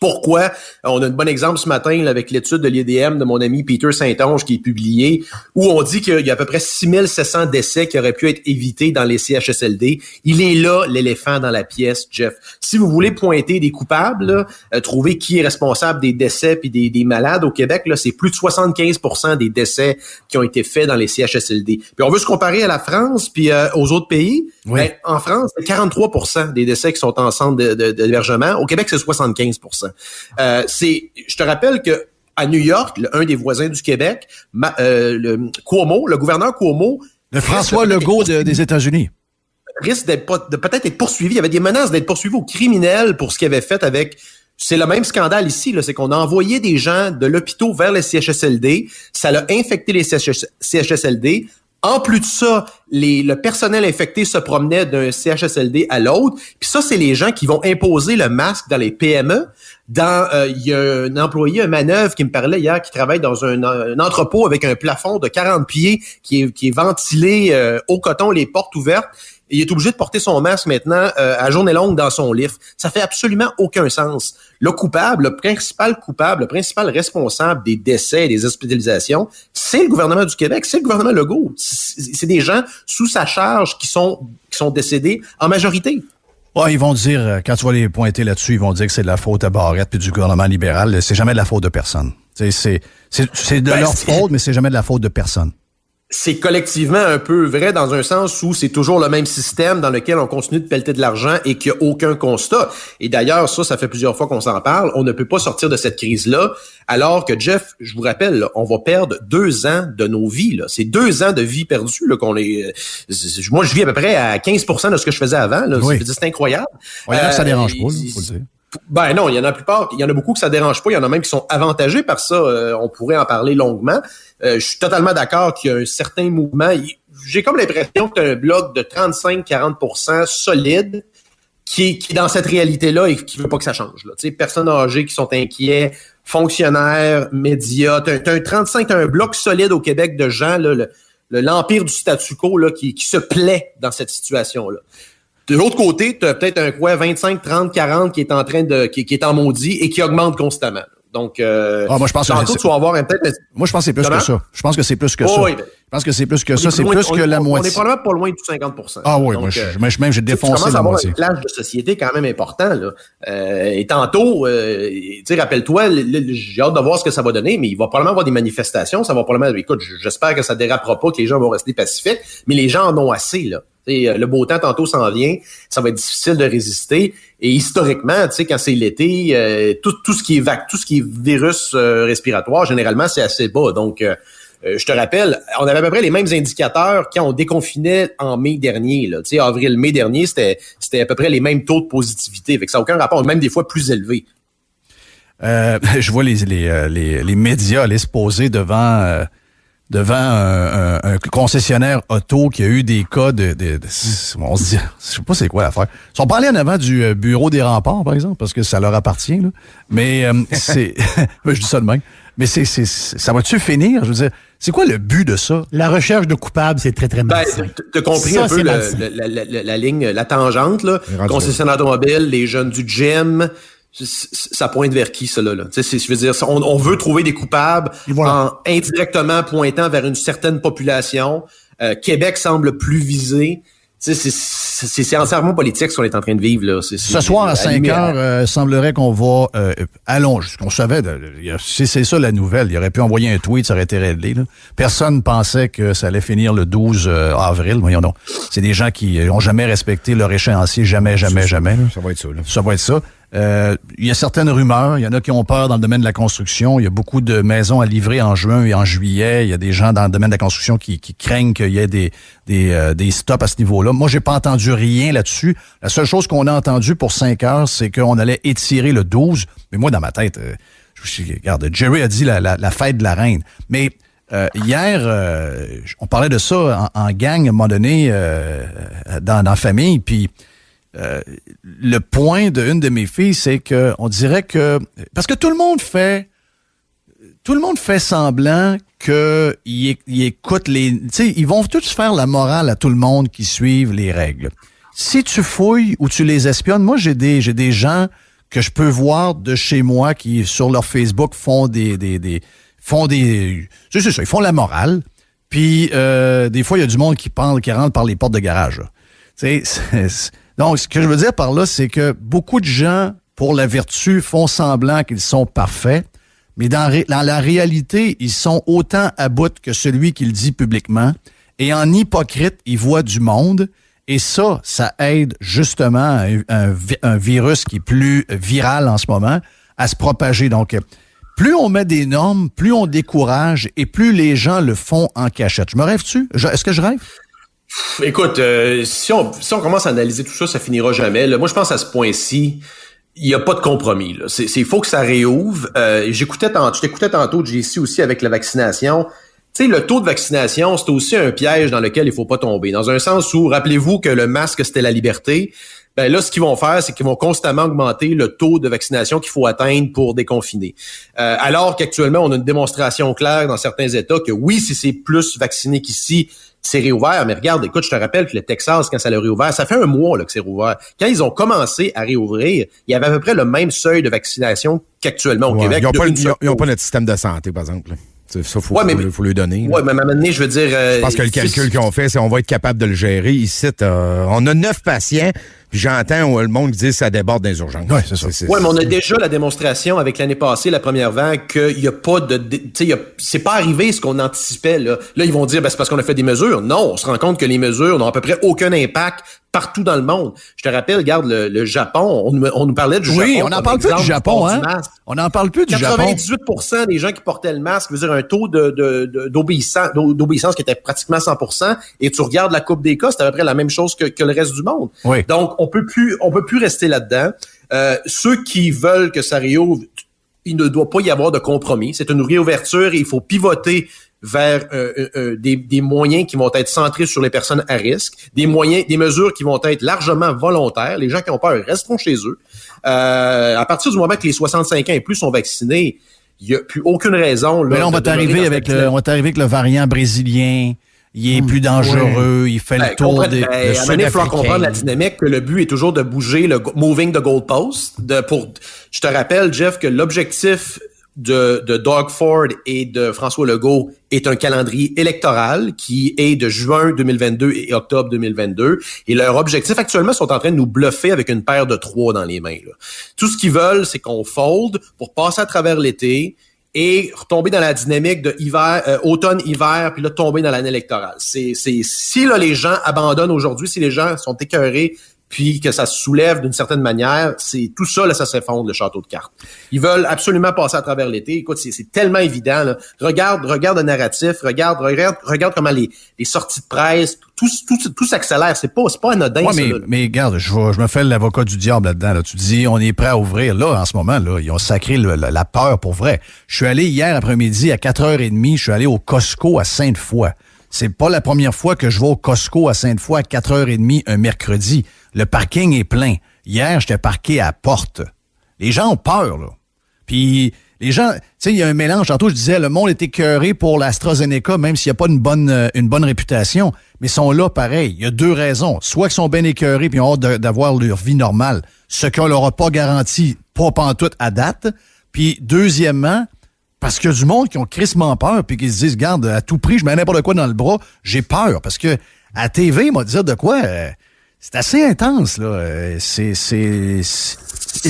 Pourquoi? On a un bon exemple ce matin là, avec l'étude de l'IDM de mon ami Peter Saint-Onge qui est publiée, où on dit qu'il y a à peu près 6700 décès qui auraient pu être évités dans les CHSLD. Il est là, l'éléphant dans la pièce, Jeff. Si vous voulez pointer des coupables, là, trouver qui est responsable des décès puis des malades au Québec, là, c'est plus de 75% des décès qui ont été faits dans les CHSLD. Puis on veut se comparer à la France puis aux autres pays. Oui. Ben, en France, c'est 43% des décès qui sont en centre d'hébergement. Au Québec, c'est 75%. Je te rappelle que à New York, un des voisins du Québec, le gouverneur Cuomo, le François Legault des États-Unis, risque de peut-être être poursuivi. Il y avait des menaces d'être poursuivi au criminel pour ce qu'il avait fait avec. C'est le même scandale ici, là, c'est qu'on a envoyé des gens de l'hôpital vers les CHSLD. Ça a infecté les CHSLD. En plus de ça, le personnel infecté se promenait d'un CHSLD à l'autre. Puis ça, c'est les gens qui vont imposer le masque dans les PME. Il y a un employé, un manœuvre qui me parlait hier, qui travaille dans un entrepôt avec un plafond de 40 pieds qui est ventilé au coton, les portes ouvertes. Et il est obligé de porter son masque maintenant à journée longue dans son lift. Ça fait absolument aucun sens. Le principal responsable des décès et des hospitalisations, c'est le gouvernement du Québec, c'est le gouvernement Legault. C'est des gens sous sa charge qui sont décédés en majorité. Ouais, ils vont dire, quand tu vas les pointer là-dessus, ils vont dire que c'est de la faute à Barrette puis du gouvernement libéral. C'est jamais de la faute de personne. C'est de leur faute, mais c'est jamais de la faute de personne. c'est collectivement un peu vrai dans un sens où c'est toujours le même système dans lequel on continue de pelleter de l'argent et qu'il n'y a aucun constat. Et d'ailleurs, ça fait plusieurs fois qu'on s'en parle. On ne peut pas sortir de cette crise-là, alors que, Jeff, je vous rappelle, là, on va perdre 2 ans de nos vies. Là. C'est 2 ans de vie perdue là, qu'on est... Moi, je vis à peu près à 15% de ce que je faisais avant. Là. Oui. C'est incroyable. Ouais, ça dérange pas, il faut le dire. Ben non, il y en a beaucoup que ça dérange pas. Il y en a même qui sont avantagés par ça. On pourrait en parler longuement. Je suis totalement d'accord qu'il y a un certain mouvement. J'ai comme l'impression que tu as un bloc de 35-40% solide qui est dans cette réalité-là et qui veut pas que ça change. Là. Tu sais, personnes âgées qui sont inquiets, fonctionnaires, médias. T'as un bloc solide au Québec de gens, là, l'empire du statu quo là, qui se plaît dans cette situation-là. De l'autre côté, tu as peut-être un coin 25, 30, 40 qui est en train de qui est en maudit et qui augmente constamment. Donc, moi, je pense que tu vas avoir peut-être... Moi, je pense que c'est plus que ça. Je pense que c'est plus que ça. Oui, je pense que c'est plus que ça. C'est plus que la moitié. On est probablement pas loin du 50%. Ah oui, donc, moi, j'ai défoncé la moitié. Tu commences à avoir un clash de société quand même important. Là. Et tantôt, tu sais, rappelle-toi, j'ai hâte de voir ce que ça va donner, mais il va probablement avoir des manifestations. Ça va probablement... Écoute, j'espère que ça dérapera pas, que les gens vont rester pacifiques, mais les gens en ont assez, là. Le beau temps, tantôt, s'en vient. Ça va être difficile de résister. Et historiquement, tu sais, quand c'est l'été, tout ce qui est virus respiratoire, généralement, c'est assez bas. Donc, je te rappelle, on avait à peu près les mêmes indicateurs quand on déconfinait en mai dernier. Tu sais, avril-mai dernier, c'était à peu près les mêmes taux de positivité. Fait que ça n'a aucun rapport, même des fois plus élevés. Je vois les médias aller se poser devant un concessionnaire auto qui a eu des cas on se dit, je sais pas c'est quoi l'affaire. Ils sont pas allés en avant du bureau des remparts, par exemple, parce que ça leur appartient, là. Mais c'est... je dis ça de même. Mais ça va-tu finir? Je veux dire, c'est quoi le but de ça? La recherche de coupables, c'est très, très malsain. T'as compris ça, un peu la ligne, la tangente, là. Concessionnaire automobile, les jeunes du gym... Ça pointe vers qui, ça, là? Je veux dire, on veut trouver des coupables en indirectement pointant vers une certaine population. Québec semble plus visé. C'est entièrement politique ce qu'on est en train de vivre, là. Ce soir, à 5 heures, semblerait qu'on va allonger. Ce qu'on savait, c'est ça la nouvelle. Il aurait pu envoyer un tweet, ça aurait été réglé, là. Personne pensait que ça allait finir le 12 avril. Voyons donc. C'est des gens qui n'ont jamais respecté leur échéancier. Jamais. Ça va être ça, là. Ça va être ça. Il y a certaines rumeurs, il y en a qui ont peur dans le domaine de la construction. Il y a beaucoup de maisons à livrer en juin et en juillet. Il y a des gens dans le domaine de la construction qui craignent qu'il y ait des stops à ce niveau-là. Moi, j'ai pas entendu rien là-dessus. La seule chose qu'on a entendu pour 5 heures, c'est qu'on allait étirer le 12. Mais moi, dans ma tête, regarde, Jerry a dit la fête de la reine. Mais hier, on parlait de ça en gang à un moment donné dans la famille, puis le point d'une de mes filles, c'est que on dirait que parce que tout le monde fait semblant que ils écoutent les, tu sais, ils vont tous faire la morale à tout le monde qui suivent les règles. Si tu fouilles ou tu les espionnes, moi j'ai des gens que je peux voir de chez moi qui sur leur Facebook font c'est ça, ils font la morale. Puis des fois il y a du monde qui rentre par les portes de garage. Tu sais, donc, ce que je veux dire par là, c'est que beaucoup de gens, pour la vertu, font semblant qu'ils sont parfaits, mais dans la réalité, ils sont autant à bout que celui qui le dit publiquement. Et en hypocrite, ils voient du monde. Et ça aide justement un virus qui est plus viral en ce moment à se propager. Donc, plus on met des normes, plus on décourage et plus les gens le font en cachette. Je me rêve-tu? Est-ce que je rêve? Écoute, si on commence à analyser tout ça, ça finira jamais. Là. Moi, je pense à ce point-ci, il n'y a pas de compromis. Il faut que ça réouvre. Je t'écoutais tantôt, JC, aussi avec la vaccination. Tu sais, le taux de vaccination, c'est aussi un piège dans lequel il faut pas tomber. Dans un sens où, rappelez-vous que le masque, c'était la liberté. Ben là, ce qu'ils vont faire, c'est qu'ils vont constamment augmenter le taux de vaccination qu'il faut atteindre pour déconfiner. Alors qu'actuellement, on a une démonstration claire dans certains États que oui, si c'est plus vacciné qu'ici, c'est réouvert. Mais regarde, écoute, je te rappelle que le Texas, quand ça l'a réouvert, ça fait un mois là, que c'est réouvert. Quand ils ont commencé à réouvrir, il y avait à peu près le même seuil de vaccination qu'actuellement au Québec. Ils n'ont pas notre système de santé, par exemple. Ça, faut lui donner. Oui, mais à un moment donné, je veux dire... je pense que le calcul qu'ils ont fait, c'est qu'on va être capable de le gérer. Ici, on a 9 patients. puis j'entends le monde dire que ça déborde dans les urgences. Oui, c'est ça. Oui, mais on a déjà la démonstration avec l'année passée, la première vague, qu'il n'y a pas de... c'est pas arrivé ce qu'on anticipait. Là, ils vont dire, c'est parce qu'on a fait des mesures. Non, on se rend compte que les mesures n'ont à peu près aucun impact partout dans le monde. Je te rappelle, regarde, le Japon, on nous parlait du Japon. Oui, on n'en parle plus du Japon, hein? On n'en parle plus du Japon. 98% des gens qui portaient le masque, veut dire un taux d'obéissance qui était pratiquement 100%, et tu regardes la courbe des cas, c'est à peu près la même chose que le reste du monde. Oui. Donc, on peut plus rester là-dedans. Ceux qui veulent que ça réouvre, il ne doit pas y avoir de compromis. C'est une réouverture et il faut pivoter vers des moyens qui vont être centrés sur les personnes à risque, des mesures qui vont être largement volontaires. Les gens qui ont peur resteront chez eux. À partir du moment que les 65 ans et plus sont vaccinés, il n'y a plus aucune raison. Là, mais là, on va t'arriver avec le variant brésilien. Il est plus dangereux, il fait le tour des Sud-Africains. Il faut comprendre la dynamique, que le but est toujours de bouger le moving the goalpost. Je te rappelle, Jeff, que l'objectif de Doug Ford et de François Legault est un calendrier électoral qui est de juin 2022 et octobre 2022. Et leur objectif, actuellement, sont en train de nous bluffer avec une paire de 3 dans les mains. Là. Tout ce qu'ils veulent, c'est qu'on fold pour passer à travers l'été et retomber dans la dynamique de automne-hiver, puis là, tomber dans l'année électorale. Si là, les gens abandonnent aujourd'hui, si les gens sont écœurés, puis que ça se soulève d'une certaine manière, c'est tout ça, là, ça s'effondre, le château de cartes. Ils veulent absolument passer à travers l'été. Écoute, c'est tellement évident, là. Regarde le narratif, regarde comment les sorties de presse, tout s'accélère. C'est pas anodin, ouais, ça. Mais regarde, je me fais l'avocat du diable là-dedans. Là. Tu dis, on est prêt à ouvrir. Là, en ce moment, là, ils ont sacré la peur pour vrai. Je suis allé hier après-midi à 4h30, je suis allé au Costco à Sainte-Foy. C'est pas la première fois que je vais au Costco à Sainte-Foy à 4h30 un mercredi. Le parking est plein. Hier, j'étais parqué à la porte. Les gens ont peur, là. Puis les gens, tu sais, il y a un mélange. Tantôt, je disais, le monde est écœuré pour l'AstraZeneca, même s'il n'y a pas une bonne réputation. Mais ils sont là pareil. Il y a 2 raisons. Soit qu'ils sont bien écœurés puis ils ont hâte d'avoir leur vie normale. Ce qu'on leur a pas garanti, pas pantoute à date. Puis deuxièmement, parce qu'il y a du monde qui ont crissement peur puis qui se disent, regarde, à tout prix, je mets n'importe quoi dans le bras, j'ai peur. Parce que à TV, il m'a dit de quoi... c'est assez intense, là. C'est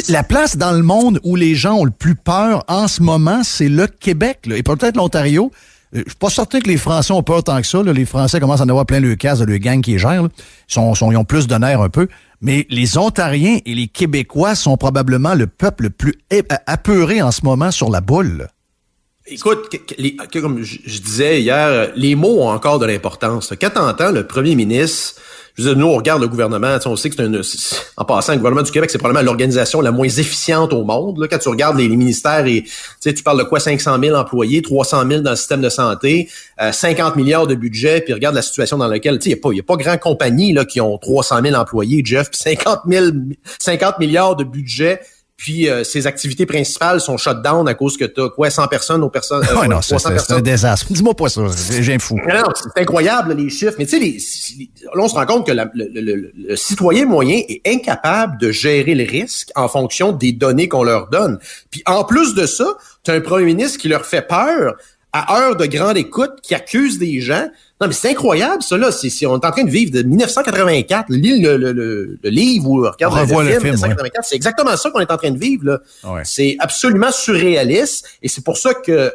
la place dans le monde où les gens ont le plus peur en ce moment, c'est le Québec, là, et peut-être l'Ontario. Je suis pas certain que les Français ont peur tant que ça. Là. Les Français commencent à en avoir plein le casse de leur gang qui les gère. Là. Ils ont plus de nerfs un peu. Mais les Ontariens et les Québécois sont probablement le peuple le plus apeuré en ce moment sur la boule. Là. Écoute, comme je disais hier, les mots ont encore de l'importance. Quand t'entends le premier ministre... Je veux dire, nous, on regarde le gouvernement, on sait que en passant, le gouvernement du Québec, c'est probablement l'organisation la moins efficiente au monde. Là, quand tu regardes les ministères, et tu parles de quoi, 500 000 employés, 300 000 dans le système de santé, 50 milliards de budget, puis regarde la situation dans laquelle, il y a pas grand compagnie là qui ont 300 000 employés, Jeff, puis 50 milliards de budget. Puis ses activités principales sont shut down à cause que t'as 100 personnes aux personnes. Ouais, non, c'est un désastre. Dis-moi pas ça, j'ai un fou. Non, c'est incroyable les chiffres. Mais tu sais, là on se rend compte que le citoyen moyen est incapable de gérer les risques en fonction des données qu'on leur donne. Puis en plus de ça, t'as un premier ministre qui leur fait peur à heure de grande écoute, qui accuse des gens. Non, mais c'est incroyable, ça, là. On est en train de vivre de 1984. Lis le livre ou regarde le film 1984. Ouais. C'est exactement ça qu'on est en train de vivre, là. Ouais. C'est absolument surréaliste. Et c'est pour ça que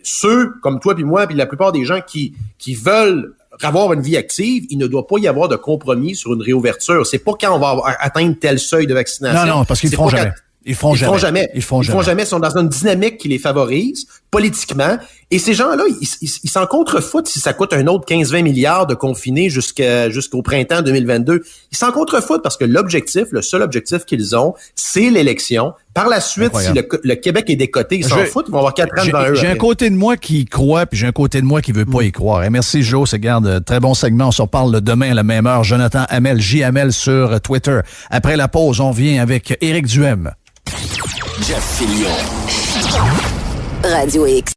ceux, comme toi puis moi, puis la plupart des gens qui veulent avoir une vie active, il ne doit pas y avoir de compromis sur une réouverture. C'est pas quand on va atteindre tel seuil de vaccination. Non, parce qu'ils le feront jamais. Ils font jamais. Ils font jamais. Ils sont dans une dynamique qui les favorise politiquement. Et ces gens-là, ils s'en contrefoutent si ça coûte un autre 15-20 milliards de confinés jusqu'au printemps 2022. Ils s'en contrefoutent parce que le seul objectif qu'ils ont, c'est l'élection. Par la suite, si le Québec est décoté, ils s'en foutent. Ils vont avoir 4 ans devant eux. J'ai un côté de moi qui y croit, puis j'ai un côté de moi qui veut pas y croire. Et merci, Joe. C'est très bon segment. On se reparle demain à la même heure. Jonathan Hamel, J-Hamel sur Twitter. Après la pause, on vient avec Éric Duhem. Jeff Fillion. Radio X.